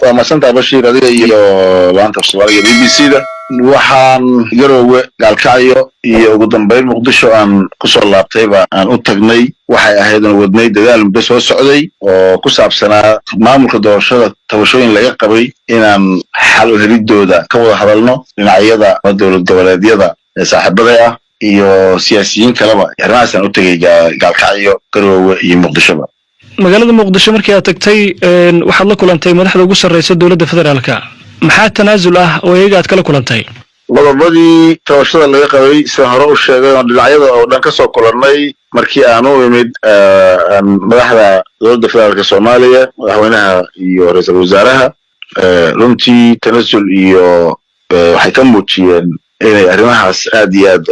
ومسنت بشير adiga iyo laanta Soomaaliga BBC-da waxaan garoowe gaalkacyo iyo ugu dambeyn Muqdisho aan ku soo laabtayba aan u tagnay waxay ahayd wadnay dagaal muddo soo socday oo ku saabsanaa maamulka doorashada tabashooyin laga qabay inaan xal u helidooda ka wada hadalno dhinacyada dowlad goboleedyada ee saaxiibada ah iyo siyaasiyiin kaleba arrimahaas aan u tagay gaalkacyo garoowe iyo Muqdisho magaalada Muqdisho markii aad tagtay waxaad la kulantay madaxda ugu sarreeyay dawladda federaalka maxaa tanaasul ah oo iyaga aad kala kulantay qodobadii tabashada laga qabay sida hore u sheegay oo dhinacyada oo dhan ka soo kulannay markii aan u imid madaxda dawladda federaalka Soomaaliya madaxweynaha iyo ra'iisul wasaaraha runtii tanaasul iyo waxay ka muujiyeen inay arrimahaas aad iyo aad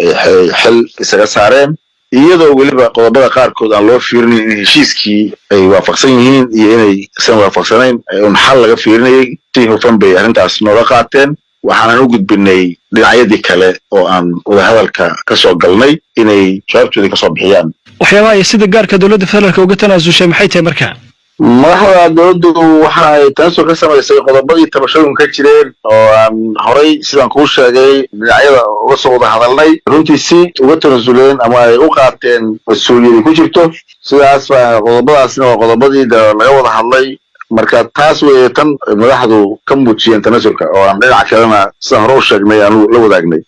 xil isaga saareen iyadoo waliba qodobada qaarkood aan loo fiirinin in heshiiskii ay waafaqsan yihiin iyo inay san waafaqsanayn un xal laga fiirinayay si hufan bay arrintaas nooga qaateen waxaanan u gudbinay dhinacyadii kale oo aan wadahadalka ka soo galnay inay jawaabtooda ka soo bixiyaan waxyaabaha ay sida gaarka dawladda federaalka uga tanaasushay maxay tahay marka madaxda dawladdu waxa ay tanaasul ka samaysay qodobadii tabashooyin ka jireen oo aan horay sidaan kuu sheegay dhinacyada uga soo wada hadalnay runtii si uga tanaasuleen ama ay u qaateen mas'uuliyad ku jirto sidaas baa qodobadaasna waa qodobadii laga wada hadlay marka taas way tan madaxdu ka muujiyeen tanaasulka oo aan dhinaca kalena sidaan hore u sheegnay aan la wadaagnay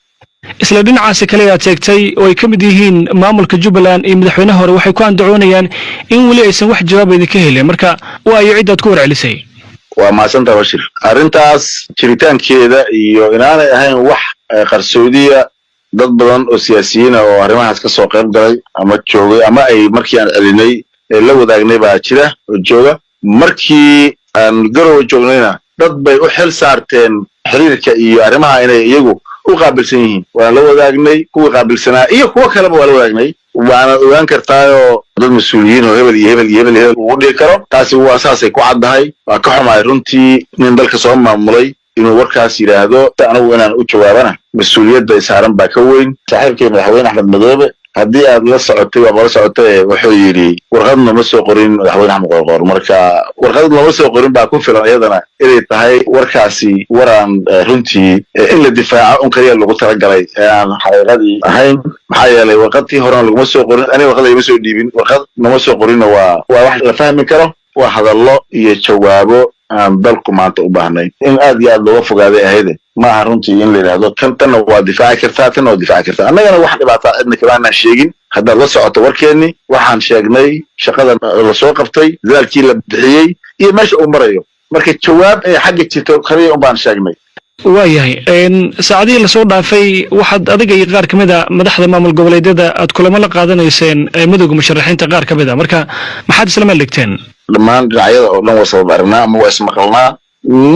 isla dhinacaasi kale aad sheegtay oo ay ka mid yihiin maamulka Jubbaland iyo madaxweynaha hore waxay ku andacoonayaan in wali aysan wax jawaab idinka helin marka waa ay ciidaad ku warcelisay waa maasanta bashir arrintaas jiritaankeeda iyo inaanay ahayn wax qarsoodiya dad badan oo siyaasiyiin oo arrimahaas ka soo qayb galay ama joogay ama ay markii aan celinay la wadaagnay baa jira oo jooga markii aan garoowe joognayna dad bay u xil saarteen xiriirka iyo arrimaha inay iyagu u qaabilsan yihiin waan la wadaagnay kuwa qaabilsanaa iyo kuwa kaleba waa la wadaagnay waana ogaan kartaayoo dad mas'uuliyiin oo hebel ugu dhigi karo taasi waa saasay ku caddahay waa ka xumaay runtii nin dalka soo maamulay inuu warkaas yidhaahdo anigu inaan u jawaabana mas-uuliyadda saaran baa ka weyn saaxiibkay madaxweyne Axmed Madoobe haddii aad la socotay waa la socotay wuxuu yidhi warqad nooma soo qorin madaxweyne Axmed Qoorqoor marka warqad nooma soo qorin baa ku filan iyadana inay tahay warkaasi waraan runtii in la difaaco un kaliya lagu talagalay ee aan xaqiiqadii ahayn maxaa yeelay warqadtii horena laguma soo qorin aniga warqad laguma soo dhiibin warqad nooma soo qorinna waa wax la fahmi karo waa hadallo iyo jawaabo aan dalku maanta u baahnay in aad iyo aad looga fogaaday ahayde maaha runtii in la yidhaahdo tanna waa difaaci kartaa tanna waa difaaci kartaa annagana wax dhibaataa cidna kalaanaan sheegin haddaad la socoto warkeennii waxaan sheegnay shaqada la soo qabtay dadaalkii la bixiyey iyo meesha uu marayo marka jawaab ay xagga jirto kaliya un baan sheegnay waayahay saacadihii lasoo dhaafay waxaad adiga iyo qaar ka mid a madaxda maamul goboleedyada aad kulamo la qaadanayseen midowga musharaxiinta qaar ka mid a marka maxaad isla meel dhigteen dhammaan dhinacyada oo dhan waa sabab aragnaa ama waa ismaqalnaa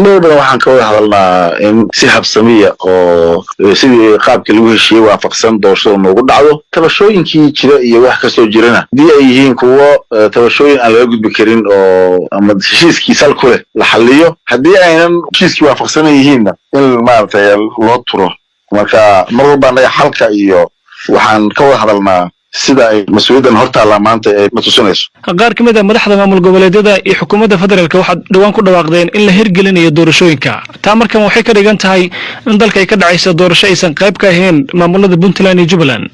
meelbana waxaan ka wada hadalnaa in si habsamiya oo sidii qaabkii lagu heshiiyey waafaqsan doorashada noogu dhacdo tabashooyinkii jira iyo wax kastoo jirana haddii ay yihiin kuwo tabashooyin aan laga gudbi karin oo ama heshiiskii sal ku leh la xalliyo haddii aynan heshiiskii waafaqsanan yihiinna in maaragtay loo turo marka mar walba annaga xalka iyo waxaan ka wada hadalnaa sida ay mas'uuliyaddan hortaallaa maanta ay ma tusinayso qaar ka mid a madaxda maamul goboleedyada iyo xukuumadda federaalka waxaad dhawaan ku dhawaaqdeen in la hirgelinayo doorashooyinka taa markan waxay ka dhigan tahay in dalka ay ka dhacaysa doorasho aysan qayb ka ahayn maamulada Puntland iyo Jubbaland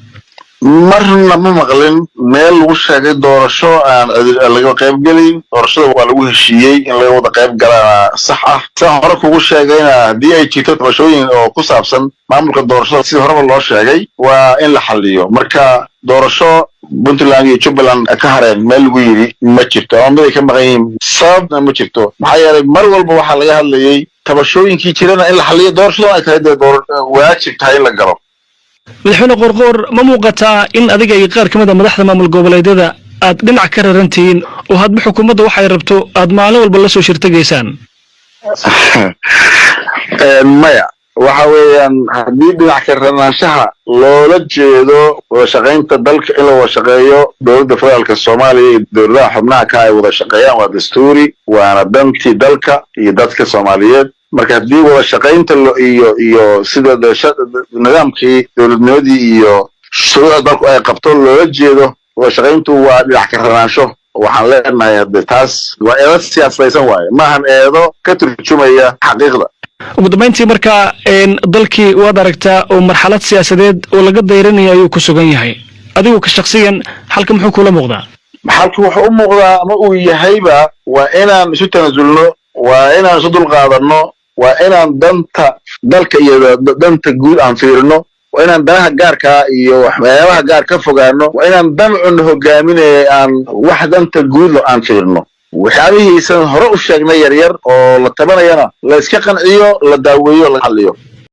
marna ma maqlin meel lagu sheegay doorasho aan laga qayb gelin doorashada waa lagu heshiiyey in laga wada qayb galana sax ah saan hore kugu sheegayna haddii ay jirto tabashooyin oo ku saabsan maamulka doorashada sidii horeba loo sheegay waa in la xalliyo marka doorasho Puntland iyo Jubbaland ka hareen meel lagu yiri ma jirto ama mid ay ka maqan yihiin sababna ma jirto maxaa yeelay mar walba waxaa laga hadlayay tabashooyinkii jirana in la xalliyo doorashada ay tahay waajib tahay in la galo madaxweyne Qoorqoor ma muuqataa in adiga iyo qaar ka mid a madaxda maamul goboleedyada aad dhinac ka rarantiin oo hadba xukuumadda waxay rabto aad maalin walba la soo shirtageysaan maya waxa weeyaan haddii dhinac ka ranaanshaha loola jeedo wada shaqaynta dalka in la wada shaqeeyo dowladda federaalka Soomaaliya iyo dowladaha xubnaha ka ay wada shaqeeyaan waa dastuuri waana dantii dalka iyo dadka Soomaaliyeed marka haddii wada shaqaynta iyo sida nidaamkii dowladnimadii iyo shuruucda dalku ay qabto loola jeedo wada shaqayntu waa dhinac ka ranaansho waxaan leenahay hadda taas waa eedo siyaasadaysan waaye maahan eedo ka turjumaya xaqiiqda ugu dambeyntii markaa dalkii waad aragtaa oo marxalad siyaasadeed oo laga dayranayo ayuu ku sugan yahay adigu ka shakhsiyan halka muxuu kula muuqdaa halka wuxuu u muuqdaa ama uu yahayba waa inaan isu tanaasulno waa inaan isu dulqaadanno waa inaan danta dalka iyo danta guud aan fiirino waa inaan danaha gaarkaa iyo waxyaabaha gaar ka fogaano waa inaan damcun hogaaminaya aan wax danta guud aan fiirino waxyaabihiisan hore u sheegnay yaryar oo la tabanayana la iska qanciyo la daaweeyo la xalliyo